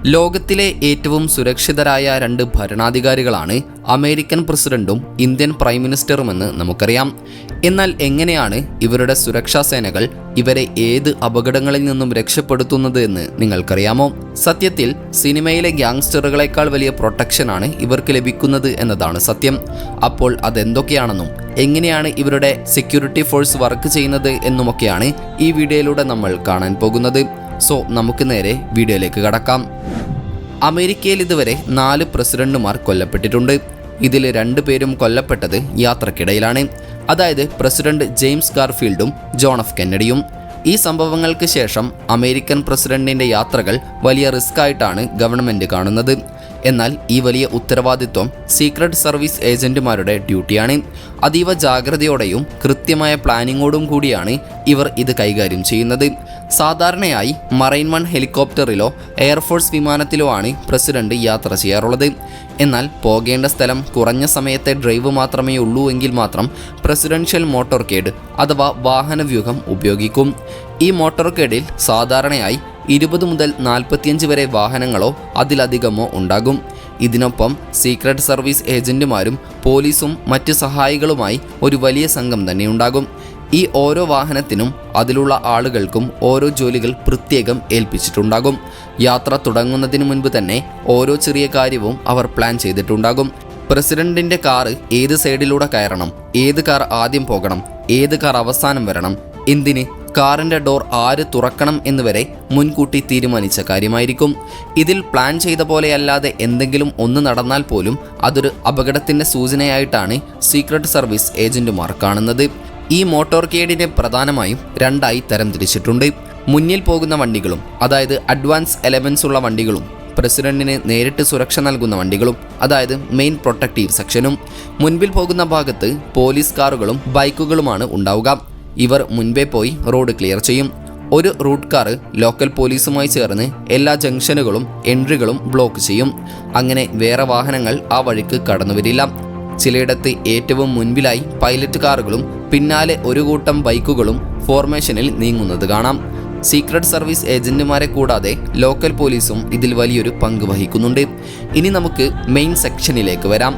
ലോകത്തിലെ ഏറ്റവും സുരക്ഷിതരായ രണ്ട് ഭരണാധികാരികളാണ് അമേരിക്കൻ പ്രസിഡന്റും ഇന്ത്യൻ പ്രൈം മിനിസ്റ്ററുമെന്ന് നമുക്കറിയാം. എന്നാൽ എങ്ങനെയാണ് ഇവരുടെ സുരക്ഷാ സേനകൾ ഇവരെ ഏത് അപകടങ്ങളിൽ നിന്നും രക്ഷപ്പെടുത്തുന്നത് എന്ന് നിങ്ങൾക്കറിയാമോ? സത്യത്തിൽ സിനിമയിലെ ഗ്യാങ്സ്റ്ററുകളെക്കാൾ വലിയ പ്രൊട്ടക്ഷനാണ് ഇവർക്ക് ലഭിക്കുന്നത് എന്നതാണ് സത്യം. അപ്പോൾ അതെന്തൊക്കെയാണെന്നും എങ്ങനെയാണ് ഇവരുടെ സെക്യൂരിറ്റി ഫോഴ്സ് വർക്ക് ചെയ്യുന്നത് എന്നുമൊക്കെയാണ് ഈ വീഡിയോയിലൂടെ നമ്മൾ കാണാൻ പോകുന്നത്. സോ നമുക്ക് നേരെ വീഡിയോയിലേക്ക് കടക്കാം. അമേരിക്കയിൽ ഇതുവരെ 4 പ്രസിഡന്റുമാർ കൊല്ലപ്പെട്ടിട്ടുണ്ട്. ഇതിൽ 2 പേരും കൊല്ലപ്പെട്ടത് യാത്രക്കിടയിലാണ്. അതായത് പ്രസിഡന്റ് ജെയിംസ് ഗാർഫീൽഡും ജോൺ എഫ് കെന്നഡിയും. ഈ സംഭവങ്ങൾക്ക് ശേഷം അമേരിക്കൻ പ്രസിഡന്റിന്റെ യാത്രകൾ വലിയ റിസ്ക് ആയിട്ടാണ് ഗവൺമെന്റ് കാണുന്നത്. എന്നാൽ ഈ വലിയ ഉത്തരവാദിത്വം സീക്രട്ട് സർവീസ് ഏജന്റുമാരുടെ ഡ്യൂട്ടിയാണ്. അതീവ ജാഗ്രതയോടെയും കൃത്യമായ പ്ലാനിങ്ങോടും കൂടിയാണ് ഇവർ ഇത് കൈകാര്യം ചെയ്യുന്നത്. സാധാരണയായി മറൈൻ 1 ഹെലികോപ്റ്ററിലോ എയർഫോഴ്സ് വിമാനത്തിലോ ആണ് പ്രസിഡന്റ് യാത്ര ചെയ്യാറുള്ളത്. എന്നാൽ പോകേണ്ട സ്ഥലം കുറഞ്ഞ സമയത്തെ ഡ്രൈവ് മാത്രമേ ഉള്ളൂ എങ്കിൽ മാത്രം പ്രസിഡൻഷ്യൽ മോട്ടോർകേഡ് അഥവാ വാഹനവ്യൂഹം ഉപയോഗിക്കും. ഈ മോട്ടോർകേഡിൽ സാധാരണയായി 20 മുതൽ 45 വരെ വാഹനങ്ങളോ അതിലധികമോ ഉണ്ടാകും. ഇതിനൊപ്പം സീക്രട്ട് സർവീസ് ഏജന്റുമാരും പോലീസും മറ്റ് സഹായികളുമായി ഒരു വലിയ സംഘം തന്നെ ഉണ്ടാകും. ഈ ഓരോ വാഹനത്തിനും അതിലുള്ള ആളുകൾക്കും ഓരോ ജോലികൾ പ്രത്യേകം ഏൽപ്പിച്ചിട്ടുണ്ടാകും. യാത്ര തുടങ്ങുന്നതിന് മുൻപ് തന്നെ ഓരോ ചെറിയ കാര്യവും അവർ പ്ലാൻ ചെയ്തിട്ടുണ്ടാകും. പ്രസിഡന്റിന്റെ കാറ് ഏത് സൈഡിലൂടെ കയറണം, ഏത് കാർ ആദ്യം പോകണം, ഏത് കാർ അവസാനം വരണം, എന്തിന് കാറിന്റെ ഡോർ ആര് തുറക്കണം എന്നുവരെ മുൻകൂട്ടി തീരുമാനിച്ച കാര്യമായിരിക്കും. ഇതിൽ പ്ലാൻ ചെയ്ത പോലെയല്ലാതെ എന്തെങ്കിലും ഒന്ന് നടന്നാൽ പോലും അതൊരു അപകടത്തിന്റെ സൂചനയായിട്ടാണ് സീക്രട്ട് സർവീസ് ഏജന്റുമാർ കാണുന്നത്. ഈ മോട്ടോർകേഡിനെ പ്രധാനമായും 2ആയി തരംതിരിച്ചിട്ടുണ്ട്. മുന്നിൽ പോകുന്ന വണ്ടികളും, അതായത് അഡ്വാൻസ് എലമെന്റ്സ് ഉള്ള വണ്ടികളും, പ്രസിഡന്റിന് നേരിട്ട് സുരക്ഷ നൽകുന്ന വണ്ടികളും, അതായത് മെയിൻ പ്രൊട്ടക്റ്റീവ് സെക്ഷനും. മുൻപിൽ പോകുന്ന ഭാഗത്ത് പോലീസ് കാറുകളും ബൈക്കുകളുമാണ് ഉണ്ടാവുക. ഇവർ മുൻപേ പോയി റോഡ് ക്ലിയർ ചെയ്യും. ഒരു റൂട്ട് കാർ ലോക്കൽ പോലീസുമായി ചേർന്ന് എല്ലാ ജംഗ്ഷനുകളും എൻട്രികളും ബ്ലോക്ക് ചെയ്യും. അങ്ങനെ വേറെ വാഹനങ്ങൾ ആ വഴിക്ക് കടന്നു വരില്ല. ചിലയിടത്ത് ഏറ്റവും മുൻപിലായി പൈലറ്റ് കാറുകളും പിന്നാലെ ഒരു കൂട്ടം ബൈക്കുകളും ഫോർമേഷനിൽ നീങ്ങുന്നത് കാണാം. സീക്രട്ട് സർവീസ് ഏജന്റുമാരെ കൂടാതെ ലോക്കൽ പോലീസും ഇതിൽ വലിയൊരു പങ്ക് വഹിക്കുന്നുണ്ട്. ഇനി നമുക്ക് മെയിൻ സെക്ഷനിലേക്ക് വരാം.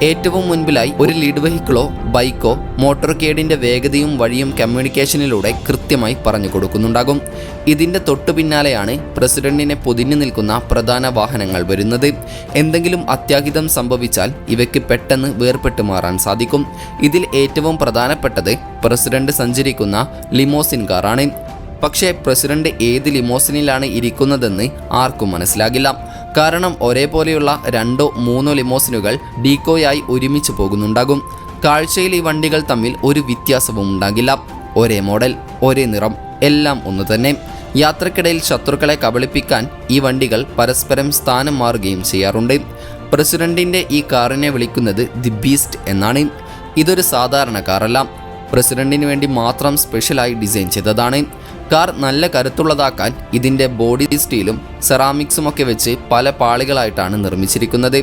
ഏറ്റവും മുൻപിലായി ഒരു ലീഡ് വെഹിക്കിളോ ബൈക്കോ മോട്ടോർകേഡിന്റെ വേഗതയും വഴിയും കമ്മ്യൂണിക്കേഷനിലൂടെ കൃത്യമായി പറഞ്ഞു കൊടുക്കുന്നുണ്ടാകും. ഇതിന്റെ തൊട്ടു പിന്നാലെയാണ് പ്രസിഡന്റിനെ പൊതിഞ്ഞു നിൽക്കുന്ന പ്രധാന വാഹനങ്ങൾ വരുന്നത്. എന്തെങ്കിലും അത്യാഹിതം സംഭവിച്ചാൽ ഇവയ്ക്ക് പെട്ടെന്ന് വേർപെട്ടു മാറാൻ സാധിക്കും. ഇതിൽ ഏറ്റവും പ്രധാനപ്പെട്ടത് പ്രസിഡന്റ് സഞ്ചരിക്കുന്ന ലിമോസിൻ കാറാണ്. പക്ഷേ പ്രസിഡന്റ് ഏത് ലിമോസിനിലാണ് ഇരിക്കുന്നതെന്ന് ആർക്കും മനസ്സിലാകില്ല. കാരണം ഒരേപോലെയുള്ള 2-3 ലിമോസിനുകൾ ഡീക്കോയായി ഒരുമിച്ച് പോകുന്നുണ്ടാകും. കാഴ്ചയിൽ ഈ വണ്ടികൾ തമ്മിൽ ഒരു വ്യത്യാസവും ഉണ്ടാകില്ല. ഒരേ മോഡൽ, ഒരേ നിറം, എല്ലാം ഒന്ന് തന്നെ. യാത്രക്കിടയിൽ ശത്രുക്കളെ കബളിപ്പിക്കാൻ ഈ വണ്ടികൾ പരസ്പരം സ്ഥാനം മാറുകയും ചെയ്യാറുണ്ട്. പ്രസിഡന്റിന്റെ ഈ കാറിനെ വിളിക്കുന്നത് ദി ബീസ്റ്റ് എന്നാണ്. ഇതൊരു സാധാരണ കാറല്ല, പ്രസിഡന്റിന് വേണ്ടി മാത്രം സ്പെഷ്യലായി ഡിസൈൻ ചെയ്തതാണ്. കാർ നല്ല കരുത്തുള്ളതാക്കാൻ ഇതിൻ്റെ ബോഡി സ്റ്റീലും സെറാമിക്സും ഒക്കെ വെച്ച് പല പാളികളായിട്ടാണ് നിർമ്മിച്ചിരിക്കുന്നത്.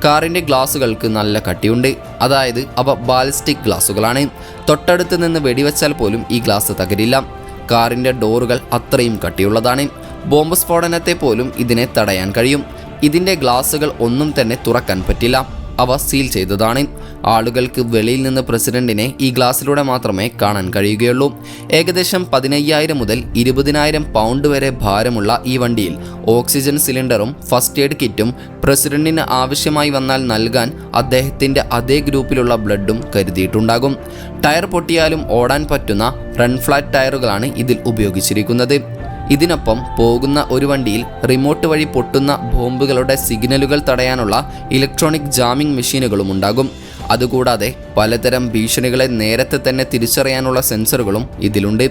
കാറിൻ്റെ ഗ്ലാസുകൾക്ക് നല്ല കട്ടിയുണ്ട്, അതായത് അവ ബാലിസ്റ്റിക് ഗ്ലാസുകളാണ്. തൊട്ടടുത്ത് നിന്ന് വെടിവെച്ചാൽ പോലും ഈ ഗ്ലാസ് തകരില്ല. കാറിൻ്റെ ഡോറുകൾ അത്രയും കട്ടിയുള്ളതാണ്. ബോംബ് സ്ഫോടനത്തെ പോലും ഇതിനെ തടയാൻ കഴിയും. ഇതിൻ്റെ ഗ്ലാസുകൾ ഒന്നും തന്നെ തുറക്കാൻ പറ്റില്ല, അവ സീൽ ചെയ്തതാണ്. ആളുകൾക്ക് വെളിയിൽ നിന്ന് പ്രസിഡന്റിനെ ഈ ഗ്ലാസ്സിലൂടെ മാത്രമേ കാണാൻ കഴിയുകയുള്ളൂ. ഏകദേശം 15,000 മുതൽ 20,000 പൗണ്ട് വരെ ഭാരമുള്ള ഈ വണ്ടിയിൽ ഓക്സിജൻ സിലിണ്ടറും ഫസ്റ്റ് എയ്ഡ് കിറ്റും പ്രസിഡന്റിന് ആവശ്യമായി വന്നാൽ നൽകാൻ അദ്ദേഹത്തിൻ്റെ അതേ ഗ്രൂപ്പിലുള്ള ബ്ലഡും കരുതിയിട്ടുണ്ടാകും. ടയർ പൊട്ടിയാലും ഓടാൻ പറ്റുന്ന റൺ ഫ്ലാറ്റ് ടയറുകളാണ് ഇതിൽ ഉപയോഗിച്ചിരിക്കുന്നത്. ഇതിനൊപ്പം പോകുന്ന ഒരു വണ്ടിയിൽ റിമോട്ട് വഴി പൊട്ടുന്ന ബോംബുകളുടെ സിഗ്നലുകൾ തടയാനുള്ള ഇലക്ട്രോണിക് ജാമിംഗ് മെഷീനുകളും ഉണ്ടാകും. അതുകൂടാതെ പലതരം ഭീഷണികളെ നേരത്തെ തന്നെ തിരിച്ചറിയാനുള്ള സെൻസറുകളും ഇതിലുണ്ട്.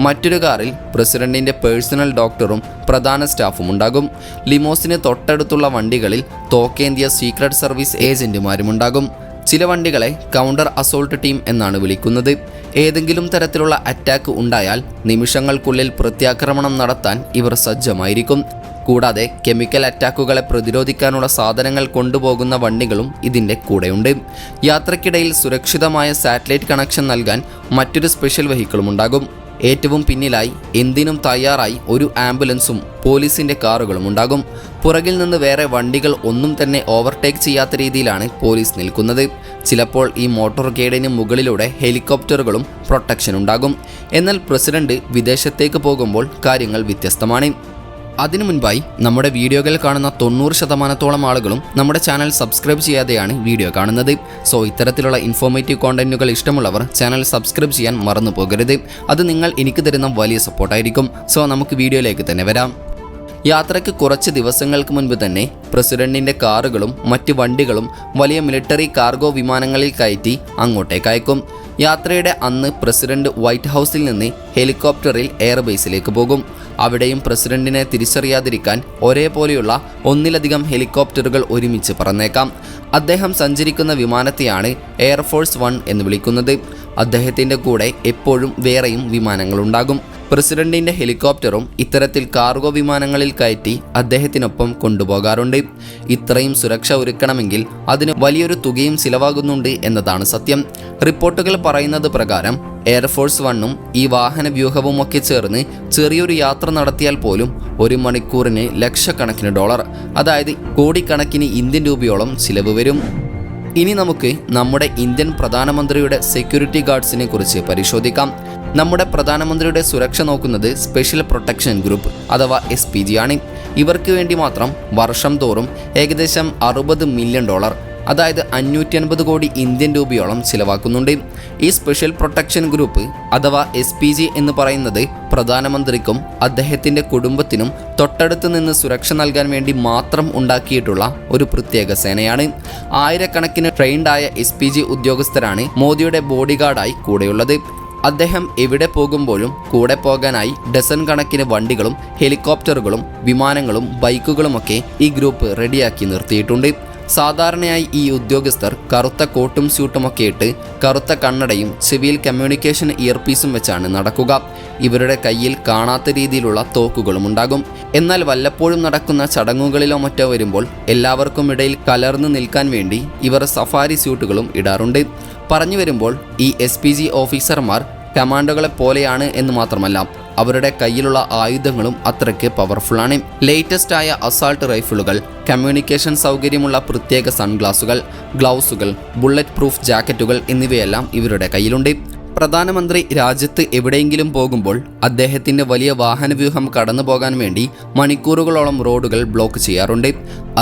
മറ്റൊരു കാറിൽ പ്രസിഡന്റിന്റെ പേഴ്സണൽ ഡോക്ടറും പ്രധാന സ്റ്റാഫും ഉണ്ടാകും. ലിമോസിന് തൊട്ടടുത്തുള്ള വണ്ടികളിൽ തോക്കേന്ത്യ സീക്രട്ട് സർവീസ് ഏജന്റുമാരുമുണ്ടാകും. ചില വണ്ടികളെ കൗണ്ടർ അസോൾട്ട് ടീം എന്നാണ് വിളിക്കുന്നത്. ഏതെങ്കിലും തരത്തിലുള്ള അറ്റാക്ക് ഉണ്ടായാൽ നിമിഷങ്ങൾക്കുള്ളിൽ പ്രത്യാക്രമണം നടത്താൻ ഇവർ സജ്ജമായിരിക്കും. കൂടാതെ കെമിക്കൽ അറ്റാക്കുകളെ പ്രതിരോധിക്കാനുള്ള സാധനങ്ങൾ കൊണ്ടുപോകുന്ന വണ്ടികളും ഇതിൻ്റെ കൂടെയുണ്ട്. യാത്രക്കിടയിൽ സുരക്ഷിതമായ സാറ്റലൈറ്റ് കണക്ഷൻ നൽകാൻ മറ്റൊരു സ്പെഷ്യൽ വെഹിക്കിളും ഉണ്ടാകും. ഏറ്റവും പിന്നിലായി എന്തിനും തയ്യാറായി ഒരു ആംബുലൻസും പോലീസിന്റെ കാറുകളും ഉണ്ടാകും. പുറകിൽ നിന്ന് വേറെ വണ്ടികൾ ഒന്നും തന്നെ ഓവർടേക്ക് ചെയ്യാത്ത രീതിയിലാണ് പോലീസ് നിൽക്കുന്നത്. ചിലപ്പോൾ ഈ മോട്ടോർകേഡിന് മുകളിലൂടെ ഹെലികോപ്റ്ററുകളും പ്രൊട്ടക്ഷൻ ഉണ്ടാകും. എന്നാൽ പ്രസിഡന്റ് വിദേശത്തേക്ക് പോകുമ്പോൾ കാര്യങ്ങൾ വ്യത്യസ്തമാണ്. അതിനു മുൻപായി നമ്മുടെ വീഡിയോകൾ കാണുന്ന 90% ആളുകളും നമ്മുടെ ചാനൽ സബ്സ്ക്രൈബ് ചെയ്യാതെയാണ് വീഡിയോ കാണുന്നത്. സോ ഇത്തരത്തിലുള്ള ഇൻഫോർമേറ്റീവ് കോണ്ടന്റുകൾ ഇഷ്ടമുള്ളവർ ചാനൽ സബ്സ്ക്രൈബ് ചെയ്യാൻ മറന്നു പോകരുത്. അത് നിങ്ങൾ എനിക്ക് തരുന്ന വലിയ സപ്പോർട്ടായിരിക്കും. സോ നമുക്ക് വീഡിയോയിലേക്ക് തന്നെ വരാം. യാത്രയ്ക്ക് കുറച്ച് ദിവസങ്ങൾക്ക് മുൻപ് തന്നെ പ്രസിഡന്റിന്റെ കാറുകളും മറ്റ് വണ്ടികളും വലിയ മിലിറ്ററി കാർഗോ വിമാനങ്ങളിൽ കയറ്റി അങ്ങോട്ടേക്ക് അയക്കും. യാത്രയുടെ അന്ന് പ്രസിഡന്റ് വൈറ്റ് ഹൗസിൽ നിന്ന് ഹെലികോപ്റ്ററിൽ എയർബേസിലേക്ക് പോകും. അവിടെയും പ്രസിഡന്റിനെ തിരിച്ചറിയാതിരിക്കാൻ ഒരേപോലെയുള്ള ഒന്നിലധികം ഹെലികോപ്റ്ററുകൾ ഒരുമിച്ച് പറന്നേക്കാം. അദ്ദേഹം സഞ്ചരിക്കുന്ന വിമാനത്തെയാണ് എയർഫോഴ്സ് 1 എന്ന് വിളിക്കുന്നത്. അദ്ദേഹത്തിൻ്റെ കൂടെ എപ്പോഴും വേറെയും വിമാനങ്ങളുണ്ടാകും. പ്രസിഡന്റിന്റെ ഹെലികോപ്റ്ററും ഇത്തരത്തിൽ കാർഗോ വിമാനങ്ങളിൽ കയറ്റി അദ്ദേഹത്തിനൊപ്പം കൊണ്ടുപോകാറുണ്ട്. ഇത്രയും സുരക്ഷ ഒരുക്കണമെങ്കിൽ അതിന് വലിയൊരു തുകയും ചിലവാകുന്നുണ്ട് എന്നതാണ് സത്യം. റിപ്പോർട്ടുകൾ പറയുന്നത് പ്രകാരം എയർഫോഴ്സ് 1ഉം ഈ വാഹന വ്യൂഹവും ഒക്കെ ചേർന്ന് ചെറിയൊരു യാത്ര നടത്തിയാൽ പോലും 1 മണിക്കൂറിന് ലക്ഷക്കണക്കിന് ഡോളർ, അതായത് കോടിക്കണക്കിന് ഇന്ത്യൻ രൂപയോളം ചിലവ് വരും. ഇനി നമുക്ക് നമ്മുടെ ഇന്ത്യൻ പ്രധാനമന്ത്രിയുടെ സെക്യൂരിറ്റി ഗാർഡ്സിനെ കുറിച്ച് പരിശോധിക്കാം. നമ്മുടെ പ്രധാനമന്ത്രിയുടെ സുരക്ഷ നോക്കുന്നത് സ്പെഷ്യൽ പ്രൊട്ടക്ഷൻ ഗ്രൂപ്പ് അഥവാ SPG ആണ്. ഇവർക്ക് വേണ്ടി മാത്രം വർഷം തോറും ഏകദേശം $60 മില്യൺ, അതായത് 550 കോടി ഇന്ത്യൻ രൂപയോളം ചിലവാക്കുന്നുണ്ട്. ഈ സ്പെഷ്യൽ പ്രൊട്ടക്ഷൻ ഗ്രൂപ്പ് അഥവാ SPG എന്ന് പറയുന്നത് പ്രധാനമന്ത്രിക്കും അദ്ദേഹത്തിൻ്റെ കുടുംബത്തിനും തൊട്ടടുത്ത് നിന്ന് സുരക്ഷ നൽകാൻ വേണ്ടി മാത്രം ഉണ്ടാക്കിയിട്ടുള്ള ഒരു പ്രത്യേക സേനയാണ്. ആയിരക്കണക്കിന് ട്രെയിൻഡായ SPG ഉദ്യോഗസ്ഥരാണ് മോദിയുടെ ബോഡി ഗാർഡായി കൂടെയുള്ളത്. അദ്ദേഹം എവിടെ പോകുമ്പോഴും കൂടെ പോകാനായി ഡസൻ കണക്കിന് വണ്ടികളും ഹെലികോപ്റ്ററുകളും വിമാനങ്ങളും ബൈക്കുകളുമൊക്കെ ഈ ഗ്രൂപ്പ് റെഡിയാക്കി നിർത്തിയിട്ടുണ്ട്. സാധാരണയായി ഈ ഉദ്യോഗസ്ഥർ കറുത്ത കോട്ടും സ്യൂട്ടുമൊക്കെ ഇട്ട് കറുത്ത കണ്ണടയും സിവിൽ കമ്മ്യൂണിക്കേഷൻ ഇയർപീസും വെച്ചാണ് നടക്കുക. ഇവരുടെ കയ്യിൽ കാണാത്ത രീതിയിലുള്ള തോക്കുകളും ഉണ്ടാകും. എന്നാൽ വല്ലപ്പോഴും നടക്കുന്ന ചടങ്ങുകളിലോ മറ്റോ വരുമ്പോൾ എല്ലാവർക്കും ഇടയിൽ കലർന്നു നിൽക്കാൻ വേണ്ടി ഇവർ സഫാരി സ്യൂട്ടുകളും ഇടാറുണ്ട്. പറഞ്ഞു വരുമ്പോൾ ഈ SPG ഓഫീസർമാർ കമാൻഡോകളെ പോലെയാണ് എന്ന് മാത്രമല്ല, അവരുടെ കയ്യിലുള്ള ആയുധങ്ങളും അത്രയ്ക്ക് പവർഫുള്ളാണ്. ലേറ്റസ്റ്റ് ആയ അസാൾട്ട് റൈഫിളുകൾ, കമ്മ്യൂണിക്കേഷൻ സൗകര്യമുള്ള പ്രത്യേക സൺഗ്ലാസുകൾ, ഗ്ലൗസുകൾ, ബുള്ളറ്റ് പ്രൂഫ് ജാക്കറ്റുകൾ എന്നിവയെല്ലാം ഇവരുടെ കയ്യിലുണ്ട്. പ്രധാനമന്ത്രി രാജ്യത്ത് എവിടെയെങ്കിലും പോകുമ്പോൾ അദ്ദേഹത്തിൻ്റെ വലിയ വാഹനവ്യൂഹം കടന്നു പോകാൻ വേണ്ടി മണിക്കൂറുകളോളം റോഡുകൾ ബ്ലോക്ക് ചെയ്യാറുണ്ട്.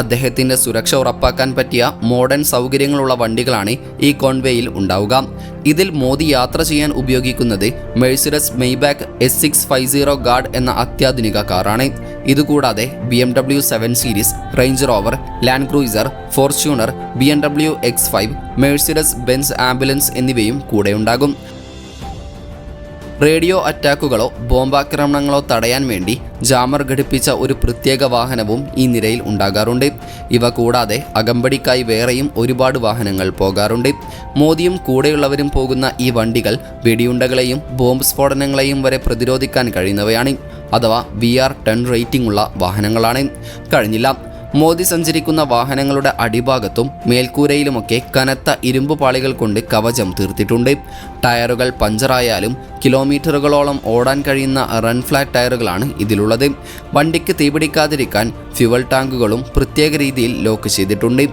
അദ്ദേഹത്തിൻ്റെ സുരക്ഷ ഉറപ്പാക്കാൻ പറ്റിയ മോഡേൺ സൗകര്യങ്ങളുള്ള വണ്ടികളാണ് ഈ കോൺവേയിൽ ഉണ്ടാവുക. ഇതിൽ മോദി യാത്ര ചെയ്യാൻ ഉപയോഗിക്കുന്നത് മെഴ്സിഡസ് മെയ്ബാക്ക് S650 ഗാർഡ് എന്ന അത്യാധുനിക കാറാണ്. ഇതുകൂടാതെ BMW 7 series, range rover, land cruiser, Fortuner, BMW X5, Mercedes Benz ambulance എന്നിവയും കൂടെയുണ്ടാകും. റേഡിയോ അറ്റാക്കുകളോ ബോംബാക്രമണങ്ങളോ തടയാൻ വേണ്ടി ജാമർ ഘടിപ്പിച്ച ഒരു പ്രത്യേക വാഹനവും ഈ നിരയിൽ ഉണ്ടാകാറുണ്ട്. ഇവ കൂടാതെ അകമ്പടിക്കായി വേറെയും ഒരുപാട് വാഹനങ്ങൾ പോകാറുണ്ട്. മോദിയും കൂടെയുള്ളവരും പോകുന്ന ഈ വണ്ടികൾ വെടിയുണ്ടകളെയും ബോംബ് സ്ഫോടനങ്ങളെയും വരെ പ്രതിരോധിക്കാൻ കഴിയുന്നവയാണ്. അഥവാ VR10 റേറ്റിംഗ് ഉള്ള വാഹനങ്ങളാണ്. കഴിഞ്ഞില്ല, മോദി സഞ്ചരിക്കുന്ന വാഹനങ്ങളുടെ അടിഭാഗത്തും മേൽക്കൂരയിലുമൊക്കെ കനത്ത ഇരുമ്പ് പാളികൾ കൊണ്ട് കവചം തീർത്തിട്ടുണ്ട്. ടയറുകൾ പഞ്ചറായാലും കിലോമീറ്ററുകളോളം ഓടാൻ കഴിയുന്ന റൺ ഫ്ലാറ്റ് ടയറുകളാണ് ഇതിലുള്ളത്. വണ്ടിക്ക് തീപിടിക്കാതിരിക്കാൻ ഫ്യുവൽ ടാങ്കുകളും പ്രത്യേക രീതിയിൽ ലോക്ക് ചെയ്തിട്ടുണ്ട്.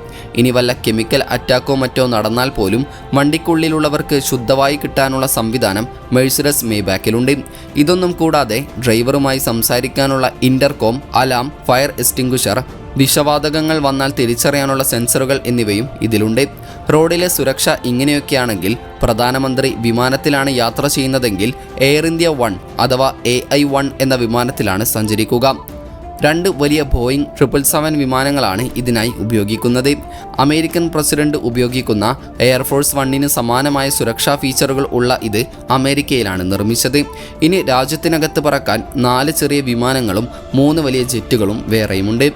ഇനി വല്ല കെമിക്കൽ അറ്റാക്കോ മറ്റോ നടന്നാൽ പോലും വണ്ടിക്കുള്ളിലുള്ളവർക്ക് ശുദ്ധവായു കിട്ടാനുള്ള സംവിധാനം മെഴ്സിഡസ് മെയ്ബാക്കിലുണ്ട്. ഇതൊന്നും കൂടാതെ ഡ്രൈവറുമായി സംസാരിക്കാനുള്ള ഇന്റർകോം, അലാം, ഫയർ എക്സ്റ്റിംഗ്വിഷർ, വിഷവാതകങ്ങൾ വന്നാൽ തിരിച്ചറിയാനുള്ള സെൻസറുകൾ എന്നിവയും ഇതിലുണ്ട്. റോഡിലെ സുരക്ഷ ഇങ്ങനെയൊക്കെയാണെങ്കിൽ പ്രധാനമന്ത്രി വിമാനത്തിലാണ് യാത്ര ചെയ്യുന്നതെങ്കിൽ എയർ ഇന്ത്യ 1 അഥവാ AI-1 എന്ന വിമാനത്തിലാണ് സഞ്ചരിക്കുക. 2 വലിയ ബോയിങ് 777 വിമാനങ്ങളാണ് ഇതിനായി ഉപയോഗിക്കുന്നത്. അമേരിക്കൻ പ്രസിഡന്റ് ഉപയോഗിക്കുന്ന എയർഫോഴ്സ് 1ന് സമാനമായ സുരക്ഷാ ഫീച്ചറുകൾ ഉള്ള ഇത് അമേരിക്കയിലാണ് നിർമ്മിച്ചത്. ഇനി രാജ്യത്തിനകത്ത് പറക്കാൻ 4 ചെറിയ വിമാനങ്ങളും 3 വലിയ ജെറ്റുകളും വേറെയുമുണ്ട്.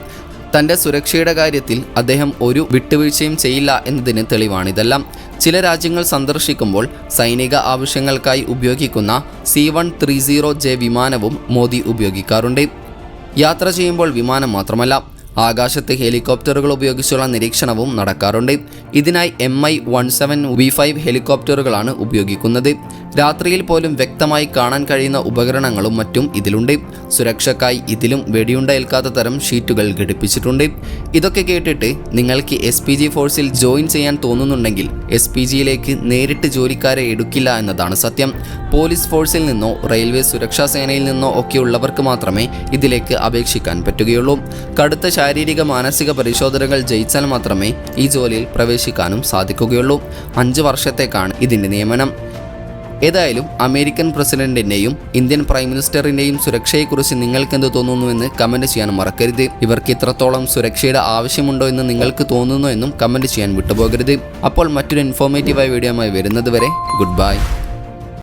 തൻ്റെ സുരക്ഷയുടെ കാര്യത്തിൽ അദ്ദേഹം ഒരു വിട്ടുവീഴ്ചയും ചെയ്യില്ല എന്നതിന് തെളിവാണിതെല്ലാം. ചില രാജ്യങ്ങൾ സന്ദർശിക്കുമ്പോൾ സൈനിക ആവശ്യങ്ങൾക്കായി ഉപയോഗിക്കുന്ന C-130J വിമാനവും മോദി ഉപയോഗിക്കാറുണ്ട്. യാത്ര ചെയ്യുമ്പോൾ വിമാനം മാത്രമല്ല, ആകാശത്ത് ഹെലികോപ്റ്ററുകൾ ഉപയോഗിച്ചുള്ള നിരീക്ഷണവും നടക്കാറുണ്ട്. ഇതിനായി MI-17V5 ഹെലികോപ്റ്ററുകളാണ് ഉപയോഗിക്കുന്നത്. രാത്രിയിൽ പോലും വ്യക്തമായി കാണാൻ കഴിയുന്ന ഉപകരണങ്ങളും മറ്റും ഇതിലുണ്ട്. സുരക്ഷയ്ക്കായി ഇതിലും വെടിയുണ്ട ഏൽക്കാത്ത തരം ഷീറ്റുകൾ ഘടിപ്പിച്ചിട്ടുണ്ട്. ഇതൊക്കെ കേട്ടിട്ട് നിങ്ങൾക്ക് SPG ഫോഴ്സിൽ ജോയിൻ ചെയ്യാൻ തോന്നുന്നുണ്ടെങ്കിൽ SPGയിലേക്ക് നേരിട്ട് ജോലിക്കാരെ എടുക്കില്ല എന്നതാണ് സത്യം. പോലീസ് ഫോഴ്സിൽ നിന്നോ റെയിൽവേ സുരക്ഷാ സേനയിൽ നിന്നോ ഒക്കെയുള്ളവർക്ക് മാത്രമേ ഇതിലേക്ക് അപേക്ഷിക്കാൻ പറ്റുകയുള്ളൂ. കടുത്ത ശാരീരിക മാനസിക പരിശോധനകൾ ജയിച്ചാൽ മാത്രമേ ഈ ജോലിയിൽ പ്രവേശിക്കാനും സാധിക്കുകയുള്ളൂ. 5 വർഷത്തേക്കാണ് ഇതിൻ്റെ നിയമനം. ഏതായാലും അമേരിക്കൻ പ്രസിഡന്റിൻ്റെയും ഇന്ത്യൻ പ്രൈം മിനിസ്റ്ററിൻ്റെയും സുരക്ഷയെക്കുറിച്ച് നിങ്ങൾക്കെന്ത് തോന്നുന്നുവെന്ന് കമൻറ്റ് ചെയ്യാൻ മറക്കരുത്. ഇവർക്ക് ഇത്രത്തോളം സുരക്ഷയുടെ ആവശ്യമുണ്ടോ എന്ന് നിങ്ങൾക്ക് തോന്നുന്നു എന്നും കമൻറ്റ് ചെയ്യാൻ വിട്ടുപോകരുത്. അപ്പോൾ മറ്റൊരു ഇൻഫോർമേറ്റീവായ വീഡിയോയുമായി വരുന്നത് വരെ ഗുഡ് ബൈ.